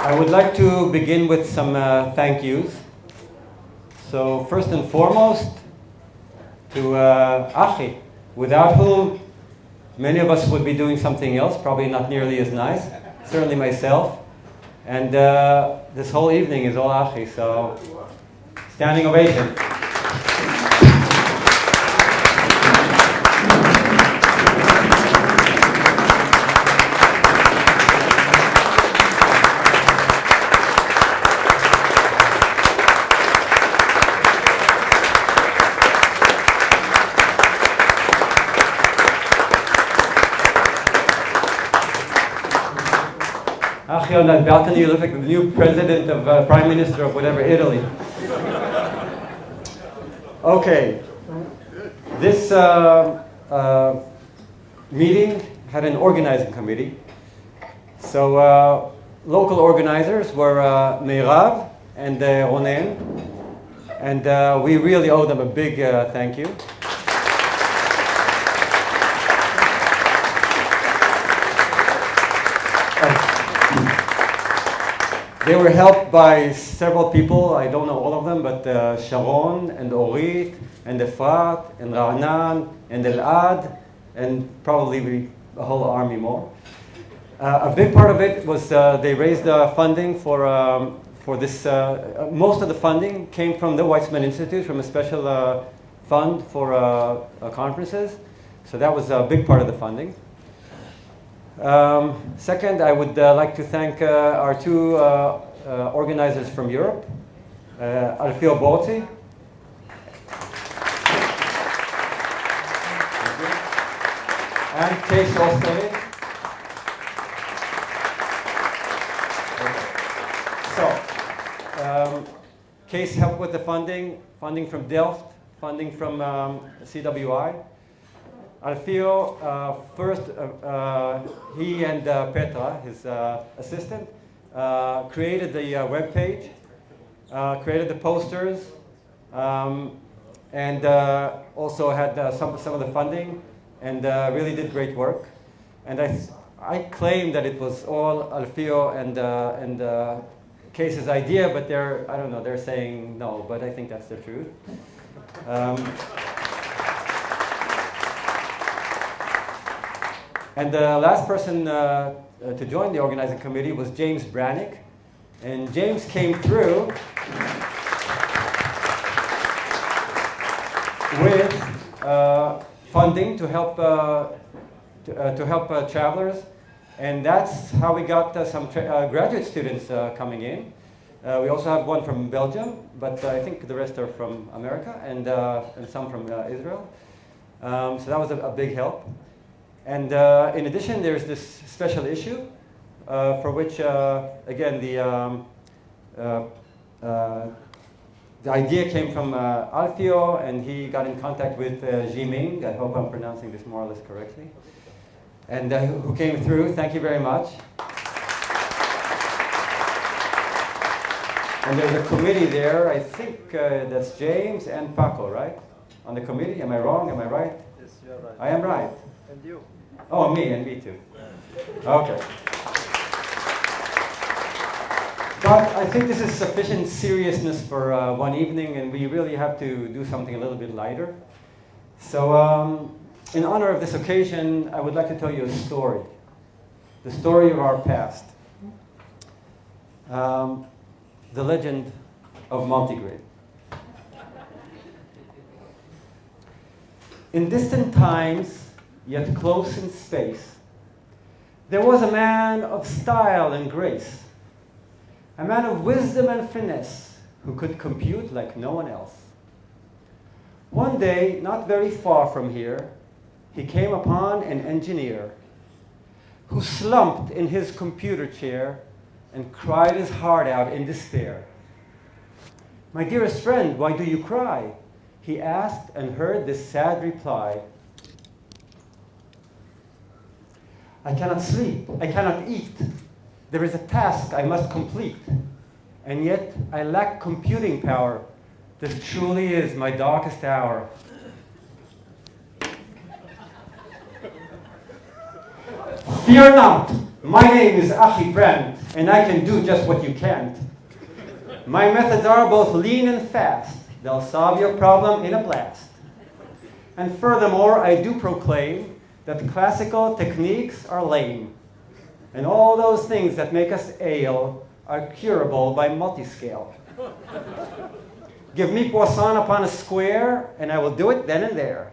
I would like to begin with some thank yous. So first and foremost, to Achi, without whom many of us would be doing something else, probably not nearly as nice, certainly myself. And this whole evening is all Achi, so standing ovation. Achi, on that balcony, you look like the new president of, prime minister of whatever, Italy. Okay. This meeting had an organizing committee. So local organizers were Irad and Ronen. And we really owe them a big thank you. They were helped by several people. I don't know all of them, but Sharon and Orit and Efrat and Ra'anan and Irad and probably a whole army more. A big part of it was they raised funding for this. Most of the funding came from the Weizmann Institute, from a special fund for conferences. So that was a big part of the funding. Second, I would like to thank our two organizers from Europe, Alfio Borzi and Case Osterlitz. So, Case helped with the funding from Delft, funding from CWI. Alfio, first, he and Petra, his assistant, created the web page, created the posters, and also had some of the funding, and really did great work. And I claim that it was all Alfio and Case's idea, but I don't know, they're saying no, but I think that's the truth. And the last person to join the organizing committee was James Brandt. And James came through with funding to help travelers. And that's how we got some graduate students coming in. We also have one from Belgium, but I think the rest are from America and some from Israel. So that was a big help. And in addition, there's this special issue for which, again, the idea came from Alfio, and he got in contact with Jiming. I hope I'm pronouncing this more or less correctly. And who came through. Thank you very much. And there's a committee there. I think that's James and Paco, right? On the committee. Am I wrong? Am I right? Yes, you're right. I am right. And you? Oh, me and me too. Okay. But I think this is sufficient seriousness for one evening, and we really have to do something a little bit lighter. So in honor of this occasion, I would like to tell you a story. The story of our past. The legend of Multigrid. In distant times, yet close in space, there was a man of style and grace, a man of wisdom and finesse, who could compute like no one else. One day, not very far from here, he came upon an engineer who slumped in his computer chair and cried his heart out in despair. "My dearest friend, why do you cry?" he asked, and heard this sad reply. "I cannot sleep, I cannot eat. There is a task I must complete, and yet I lack computing power. This truly is my darkest hour." "Fear not, my name is Achi Brandt. and I can do just what you can't. My methods are both lean and fast. They'll solve your problem in a blast. And furthermore, I do proclaim that classical techniques are lame, and all those things that make us ail are curable by multiscale. Give me Poisson upon a square, and I will do it then and there.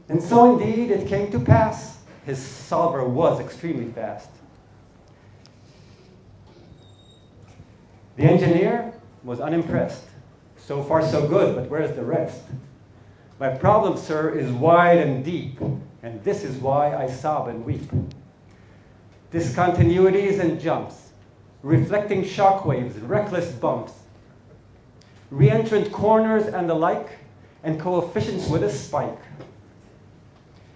And so indeed it came to pass. His solver was extremely fast. The engineer was unimpressed. So far so good, but where's the rest? My problem, sir, is wide and deep, and this is why I sob and weep. Discontinuities and jumps, reflecting shockwaves, reckless bumps, reentrant corners and the like, and coefficients with a spike.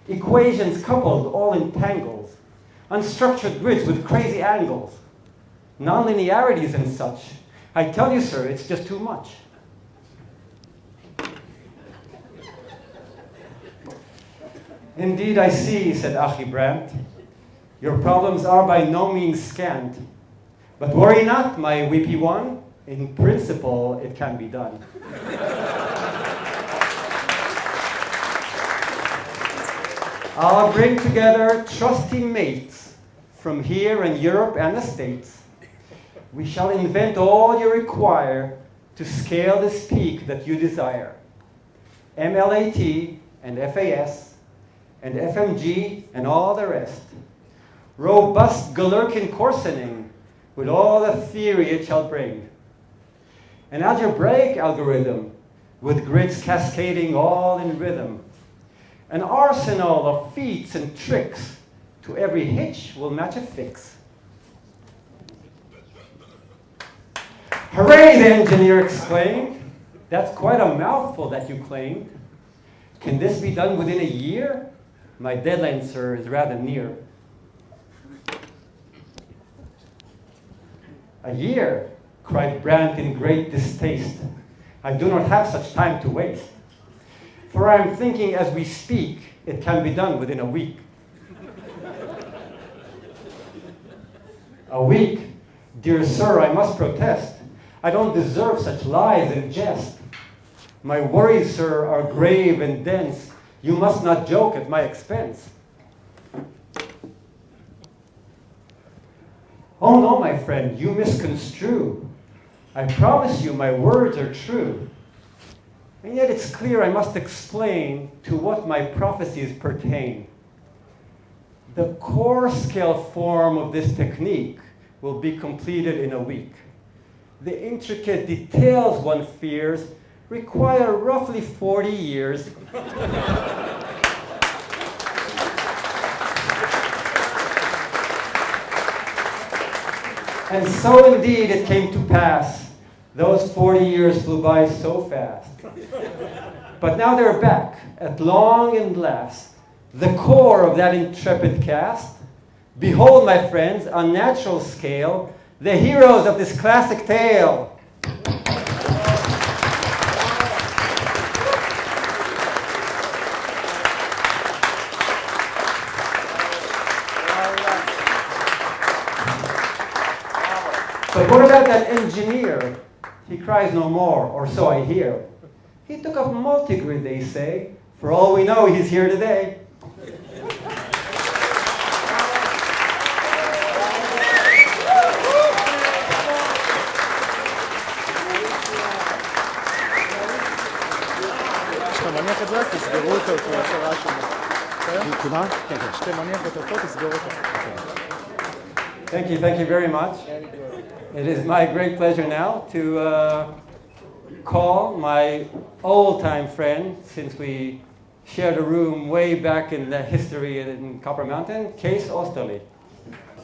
Equations coupled all in tangles, unstructured grids with crazy angles, nonlinearities and such. I tell you, sir, it's just too much. Indeed, I see, said Achi Brandt. Your problems are by no means scant. But worry not, my weepy one. In principle, it can be done. I'll bring together trusty mates from here in Europe and the States. We shall invent all you require to scale this peak that you desire. MLAT and FAS and FMG and all the rest. Robust Galerkin coarsening with all the theory it shall bring. An algebraic algorithm with grids cascading all in rhythm. An arsenal of feats and tricks. To every hitch will match a fix. Hooray, the engineer exclaimed. That's quite a mouthful that you claimed. Can this be done within a year? My deadline, sir, is rather near. A year, cried Brandt in great distaste. I do not have such time to waste. For I am thinking as we speak, it can be done within a week. A week? Dear sir, I must protest. I don't deserve such lies and jest. My worries, sir, are grave and dense. You must not joke at my expense. Oh no, my friend, you misconstrue. I promise you my words are true. And yet it's clear I must explain to what my prophecies pertain. The core scale form of this technique will be completed in a week. The intricate details, one fears, require roughly 40 years. And so indeed it came to pass. Those 40 years flew by so fast. But now they're back at long and last. The core of that intrepid cast. Behold, my friends, on natural scale, the heroes of this classic tale. But what about that engineer? He cries no more, or so I hear. He took up multigrid, they say. For all we know, he's here today. Thank you very much. It is my great pleasure now to call my old-time friend, since we shared a room way back in the history in Copper Mountain, Kees Oosterly.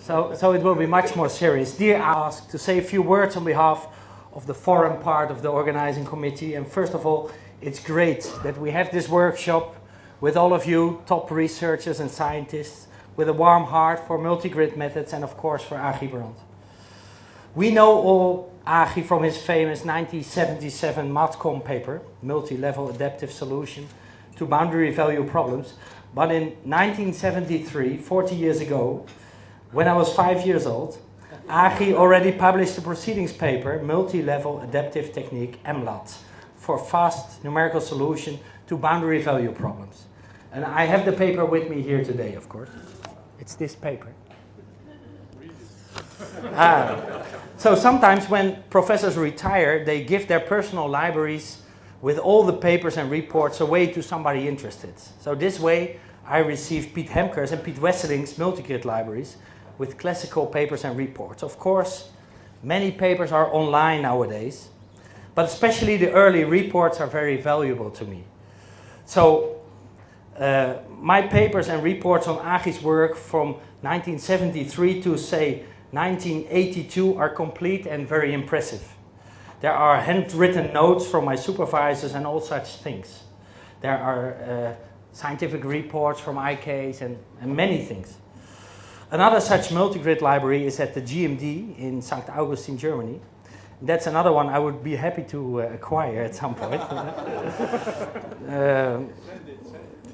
So it will be much more serious. Dear, I ask to say a few words on behalf of the foreign part of the organizing committee. And first of all, it's great that we have this workshop with all of you, top researchers and scientists, with a warm heart for multigrid methods and of course for Achi Brandt. We know all Achi from his famous 1977 MATCOM paper, Multilevel Adaptive Solution to Boundary Value Problems. But in 1973, 40 years ago, When I was 5 years old, Achi already published a proceedings paper, Multilevel Adaptive Technique, MLAT, for fast numerical solution to boundary value problems. And I have the paper with me here today, of course. It's this paper. So sometimes when professors retire, they give their personal libraries with all the papers and reports away to somebody interested. So this way, I received Piet Hemker's and Piet Wesseling's multigrid libraries with classical papers and reports. Of course, many papers are online nowadays, but especially the early reports are very valuable to me. So my papers and reports on Achi's work from 1973 to, say, 1982 are complete and very impressive. There are handwritten notes from my supervisors and all such things. There are scientific reports from IKs and many things. Another such multigrid library is at the GMD in St. Augustine, Germany. That's another one I would be happy to acquire at some point.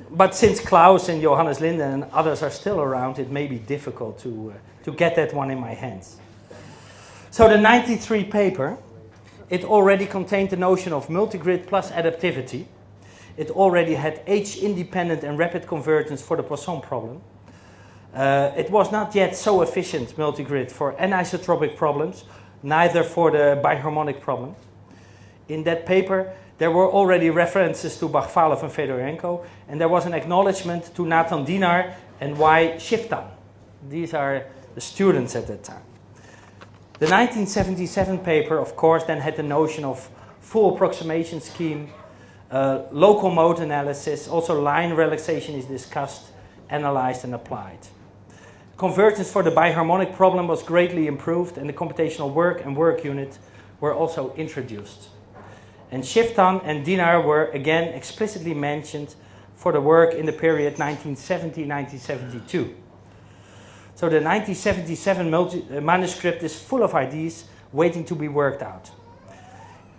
But since Klaus and Johannes Linde and others are still around, it may be difficult to get that one in my hands. So the 93 paper, it already contained the notion of multigrid plus adaptivity. It already had H-independent and rapid convergence for the Poisson problem. It was not yet so efficient multigrid for anisotropic problems, neither for the biharmonic problem. In that paper, there were already references to Bakhvalov and Fedorenko, and there was an acknowledgement to Nathan Dinar and Y. Shiftan. These are the students at that time. The 1977 paper, of course, then had the notion of full approximation scheme, local mode analysis, also line relaxation is discussed, analyzed and applied. Convergence for the biharmonic problem was greatly improved, and the computational work and work unit were also introduced. And Shiftan and Dinar were again explicitly mentioned for the work in the period 1970-1972. So the 1977 manuscript is full of ideas waiting to be worked out.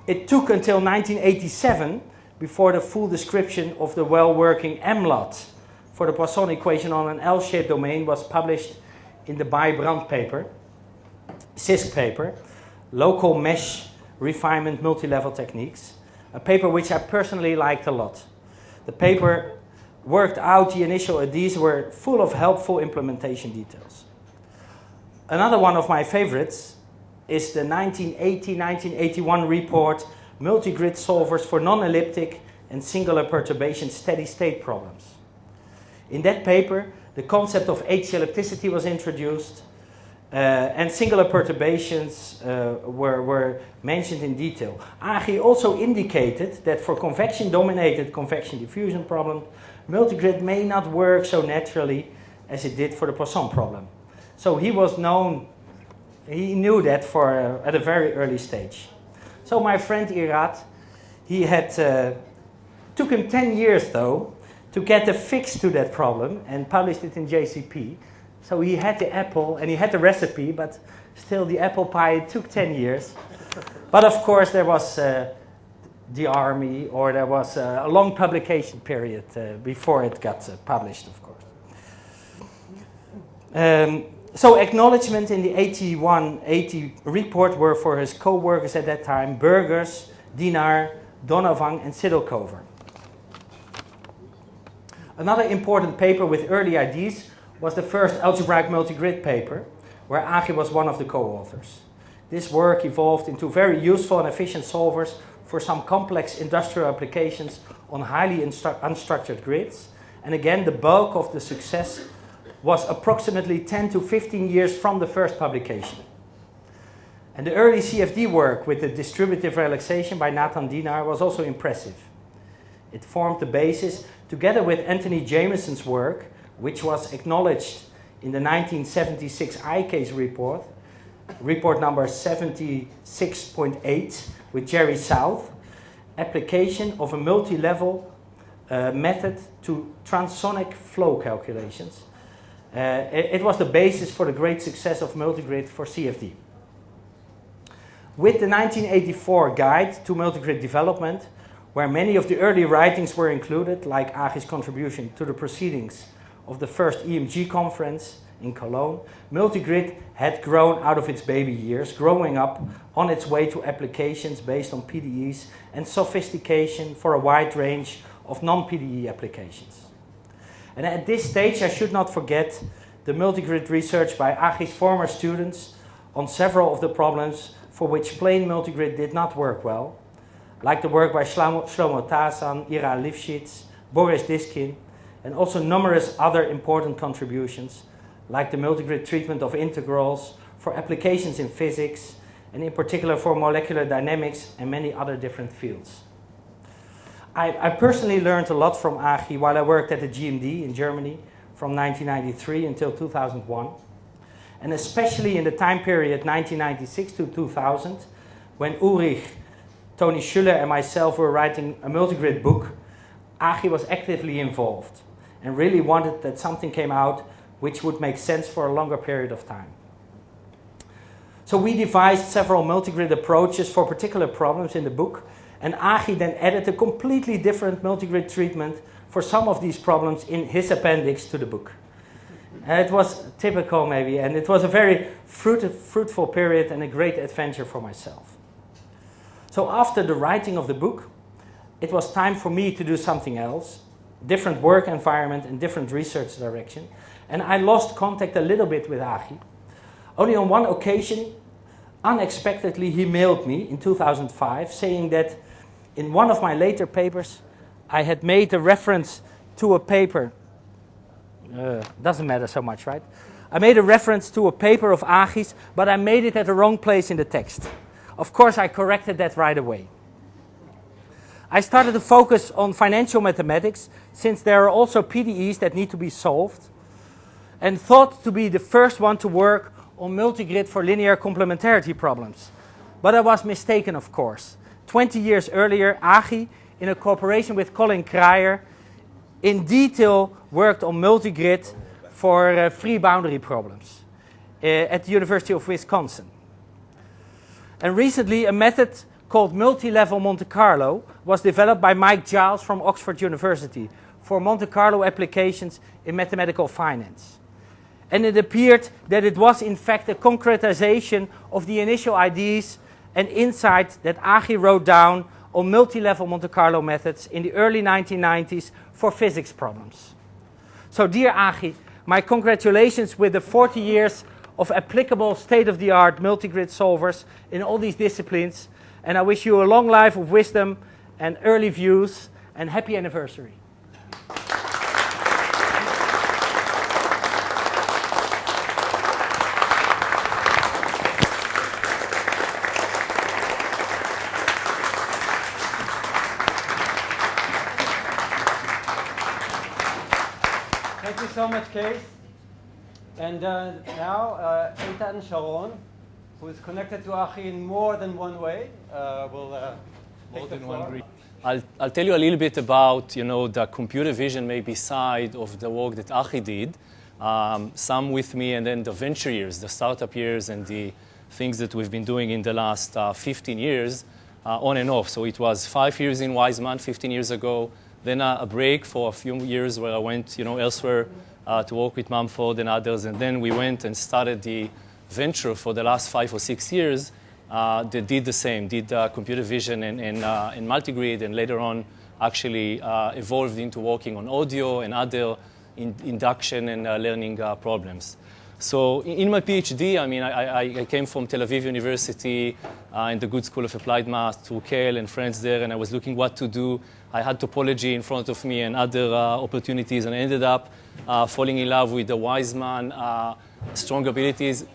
It took until 1987 before the full description of the well-working MLAT for the Poisson equation on an L-shaped domain was published in the Brandt paper, CISC paper, Local Mesh Refinement Multilevel Techniques, a paper which I personally liked a lot. The paper worked out the initial ideas were full of helpful implementation details. Another one of my favorites is the 1980-1981 report Multigrid Solvers for Non-Elliptic and Singular Perturbation Steady-State Problems. In that paper, the concept of H-ellipticity was introduced, and singular perturbations were mentioned in detail. Achi also indicated that for convection-dominated convection diffusion problem, multigrid may not work so naturally as it did for the Poisson problem. So he knew that at a very early stage. So my friend Irad, took him 10 years though, to get a fix to that problem and published it in JCP. So he had the apple and he had the recipe, but still the apple pie took 10 years. But of course there was the army, or there was a long publication period before it got published, of course. So acknowledgement in the 81-80 report were for his co-workers at that time, Burgers, Dinar, Donovan and Siddelkover. Another important paper with early ideas was the first algebraic multigrid paper, where Achi was one of the co-authors. This work evolved into very useful and efficient solvers for some complex industrial applications on highly unstructured grids. And again, the bulk of the success was approximately 10 to 15 years from the first publication. And the early CFD work with the distributive relaxation by Nathan Dinar was also impressive. It formed the basis, together with Anthony Jameson's work, which was acknowledged in the 1976 iCase report, report number 76.8 with Jerry South, application of a multi-level method to transonic flow calculations. It was the basis for the great success of multigrid for CFD. With the 1984 guide to multigrid development, where many of the early writings were included, like Achi's contribution to the proceedings of the first EMG conference in Cologne, multigrid had grown out of its baby years, growing up on its way to applications based on PDEs and sophistication for a wide range of non-PDE applications. And at this stage, I should not forget the multigrid research by Achi's former students on several of the problems for which plain multigrid did not work well, like the work by Shlomo Tazan, Irad Lifshitz, Boris Diskin, and also numerous other important contributions, like the multigrid treatment of integrals for applications in physics, and in particular for molecular dynamics and many other different fields. I personally learned a lot from Achi while I worked at the GMD in Germany from 1993 until 2001, and especially in the time period 1996 to 2000, when Ulrich, Tony Schuller and myself were writing a multigrid book. Achi was actively involved and really wanted that something came out which would make sense for a longer period of time. So we devised several multigrid approaches for particular problems in the book, and Achi then added a completely different multigrid treatment for some of these problems in his appendix to the book. It was typical maybe, and it was a very fruitful period and a great adventure for myself. So after the writing of the book, it was time for me to do something else, different work environment and different research direction, and I lost contact a little bit with Achi. Only on one occasion, unexpectedly, he mailed me in 2005 saying that in one of my later papers, I had made a reference to a paper. Doesn't matter so much, right? I made a reference to a paper of Achi's, but I made it at the wrong place in the text. Of course, I corrected that right away. I started to focus on financial mathematics, since there are also PDEs that need to be solved, and thought to be the first one to work on multigrid for linear complementarity problems. But I was mistaken, of course. 20 years earlier, Achi, in a cooperation with Colin Cryer, in detail worked on multigrid for free boundary problems at the University of Wisconsin. And recently, a method called Multilevel Monte Carlo was developed by Mike Giles from Oxford University for Monte Carlo applications in mathematical finance. And it appeared that it was in fact a concretization of the initial ideas and insights that Achi wrote down on multilevel Monte Carlo methods in the early 1990s for physics problems. So dear Achi, my congratulations with the 40 years of applicable state-of-the-art multigrid solvers in all these disciplines, and I wish you a long life of wisdom and early views, and happy anniversary. Thank you so much, Kees. And now, Eitan Sharon, who is connected to Achi in more than one way, will take the floor. I'll tell you a little bit about, the computer vision maybe side of the work that Achi did. Some with me, and then the venture years, the startup years, and the things that we've been doing in the last 15 years, on and off. So it was 5 years in Weizmann, 15 years ago, then a break for a few years where I went, elsewhere to work with Mumford and others, and then we went and started the venture for the last 5 or 6 years that did the same, did computer vision and multigrid, and later on actually evolved into working on audio and other induction and learning problems. So in my PhD, I came from Tel Aviv University in the Good School of Applied Math to Kel and friends there, and I was looking what to do. I had topology in front of me and other opportunities, and I ended up falling in love with the Weizmann strong abilities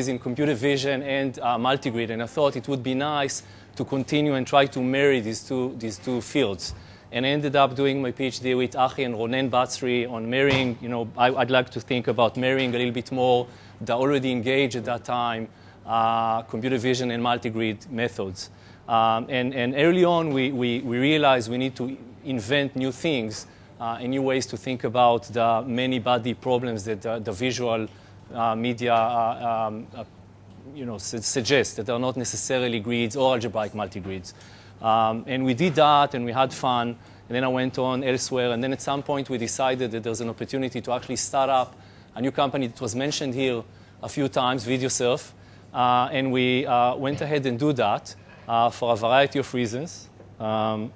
in computer vision and multigrid, and I thought it would be nice to continue and try to marry these two fields. And I ended up doing my PhD with Achi and Ronen Batsri on marrying, I'd like to think about marrying a little bit more the already engaged at that time computer vision and multigrid methods. And early on, we realized we need to invent new things and new ways to think about the many body problems that the visual media suggest, that are not necessarily grids or algebraic multigrids. And we did that, and we had fun. and then I went on elsewhere. And then at some point, we decided that there's an opportunity to actually start up a new company that was mentioned here a few times, VideoSurf. And we went ahead and do that for a variety of reasons that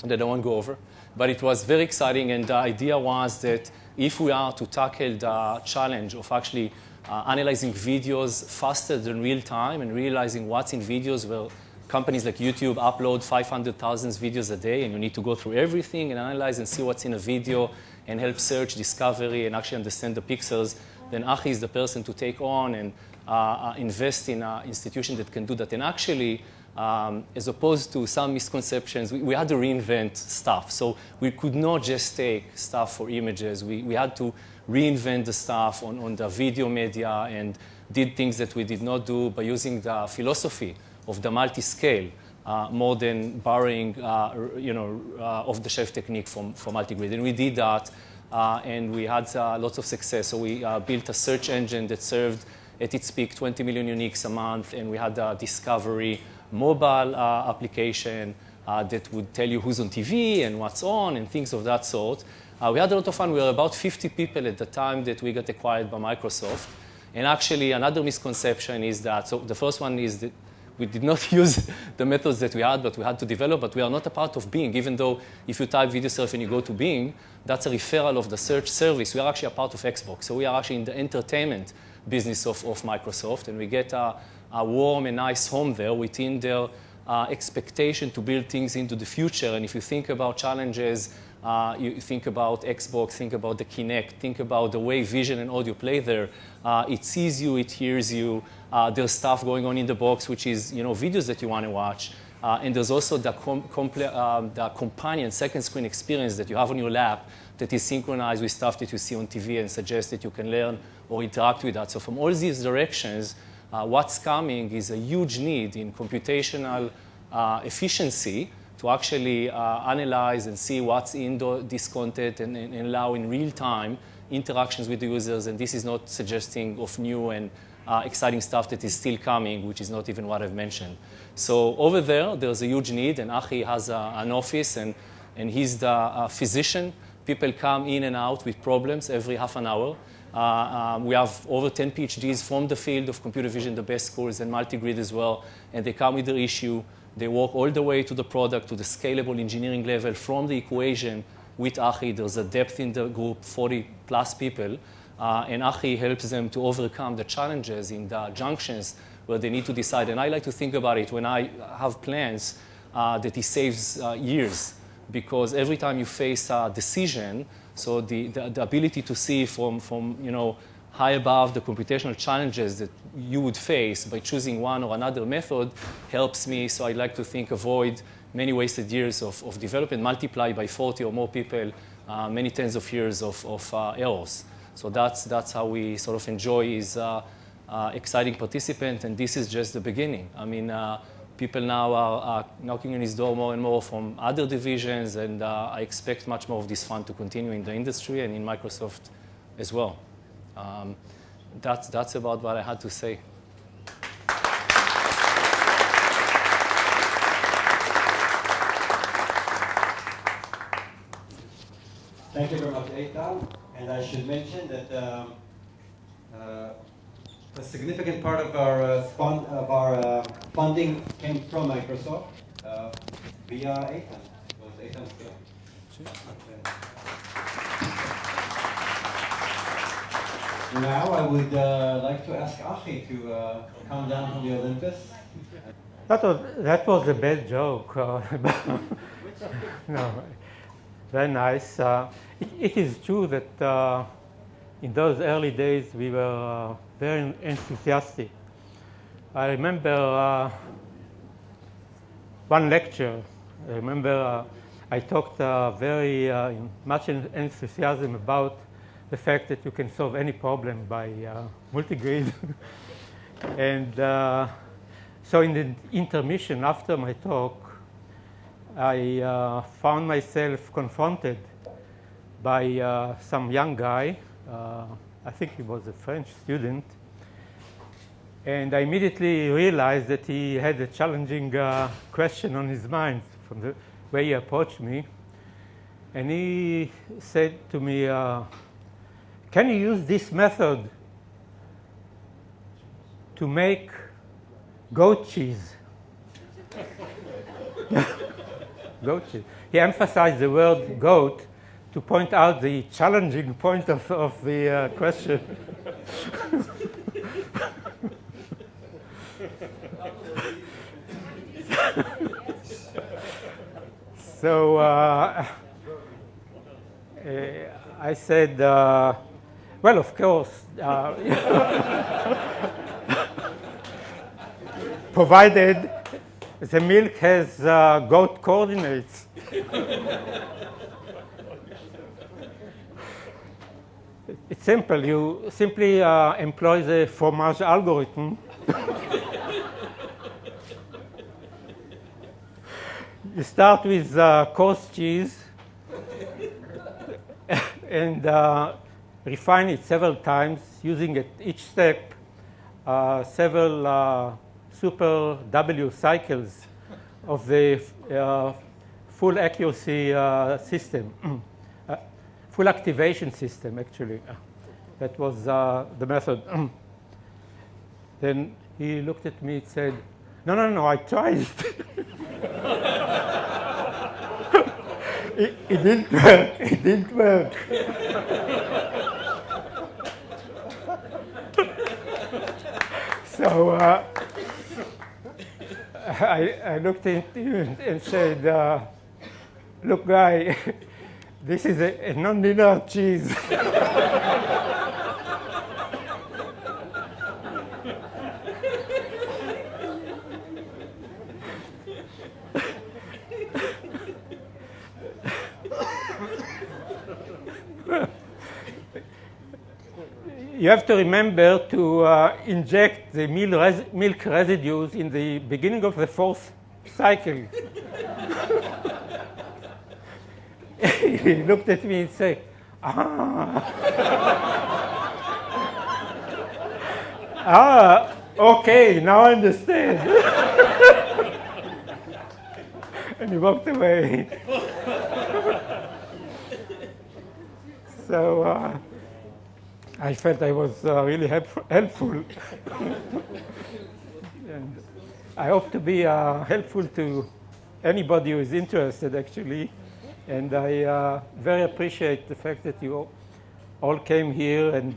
I won't go over. But it was very exciting, and the idea was that if we are to tackle the challenge of actually analyzing videos faster than real time and realizing what's in videos, where companies like YouTube upload 500,000 videos a day, and you need to go through everything and analyze and see what's in a video and help search, discovery, and actually understand the pixels, then Achi is the person to take on and invest in an institution that can do that. And actually, as opposed to some misconceptions, we had to reinvent stuff. So we could not just take stuff for images. We had to reinvent the stuff on the video media and did things that we did not do by using the philosophy of the multi-scale more than borrowing off-the-shelf technique from multi-grid. And we did that, and we had lots of success. So we built a search engine that served at its peak 20 million uniques a month, and we had a discovery mobile application that would tell you who's on TV and what's on and things of that sort. We had a lot of fun. We were about 50 people at the time that we got acquired by Microsoft. And actually, another misconception is that, so the first one is that we did not use the methods that we had, but we had to develop, but we are not a part of Bing, even though if you type VideoSurf and you go to Bing, that's a referral of the search service. We are actually a part of Xbox. So we are actually in the entertainment business of Microsoft, and we get a warm and nice home there within their expectation to build things into the future. And if you think about challenges, you think about Xbox, think about the Kinect, think about the way vision and audio play there. It sees you, it hears you. There's stuff going on in the box, which is videos that you want to watch. And there's also the companion second screen experience that you have on your lap that is synchronized with stuff that you see on TV and suggests that you can learn or interact with that. So from all these directions, what's coming is a huge need in computational efficiency to actually analyze and see what's in this content and allow in real time interactions with the users. And this is not suggesting of new and exciting stuff that is still coming, which is not even what I've mentioned. So over there's a huge need, and Achi has an office, and he's the physician. People come in and out with problems every half an hour. We have over 10 PhDs from the field of computer vision, the best schools, and multi-grid as well, and they come with their issue. They walk all the way to the product, to the scalable engineering level. From the equation with Achi, there's a depth in the group, 40-plus people, and Achi helps them to overcome the challenges in the junctions where they need to decide. And I like to think about it when I have plans that it saves years, because every time you face a decision, so the ability to see from high above the computational challenges that you would face by choosing one or another method helps me. So I like to avoid many wasted years of development, multiply by 40 or more people, many tens of years of errors. So that's how we sort of enjoy is exciting participant, and this is just the beginning. I mean, people now are knocking on his door more and more from other divisions, and I expect much more of this fun to continue in the industry and in Microsoft as well. That's about what I had to say. Thank you very much, Eitan. And I should mention that a significant part of our funding came from Microsoft via Eitan. It was Eitan's bill. Now I would like to ask Achi to come down from the Olympus. That was a bad joke. No, very nice. It is true that in those early days we were very enthusiastic. I remember one lecture. I remember I talked very much enthusiasm about the fact that you can solve any problem by multigrid. And so in the intermission after my talk, I found myself confronted by some young guy. I think he was a French student. And I immediately realized that he had a challenging question on his mind way he approached me. And he said to me, can you use this method to make goat cheese? Goat cheese. He emphasized the word goat to point out the challenging point of the question. So I said, well, of course, provided the milk has goat coordinates. It's simple. You simply employ the fromage algorithm. You start with coarse cheese and refine it several times, using at each step several super W cycles of the full accuracy system, full activation system, actually. That was the method. Then he looked at me and said, no, I tried it. It didn't work. It didn't work. So I looked at him and said, look, guy, this is a non-linear cheese. You have to remember to inject the milk residues in the beginning of the fourth cycle. He looked at me and said, okay, now I understand. And he walked away. So I felt I was really helpful. And I hope to be helpful to anybody who is interested, actually. And I very appreciate the fact that you all came here. And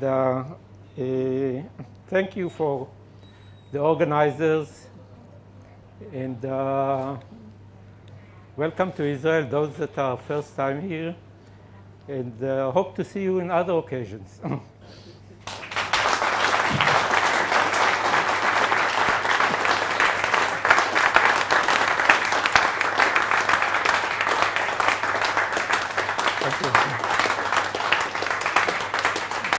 thank you for the organizers. And welcome to Israel, those that are first time here. And hope to see you in other occasions. Thank you.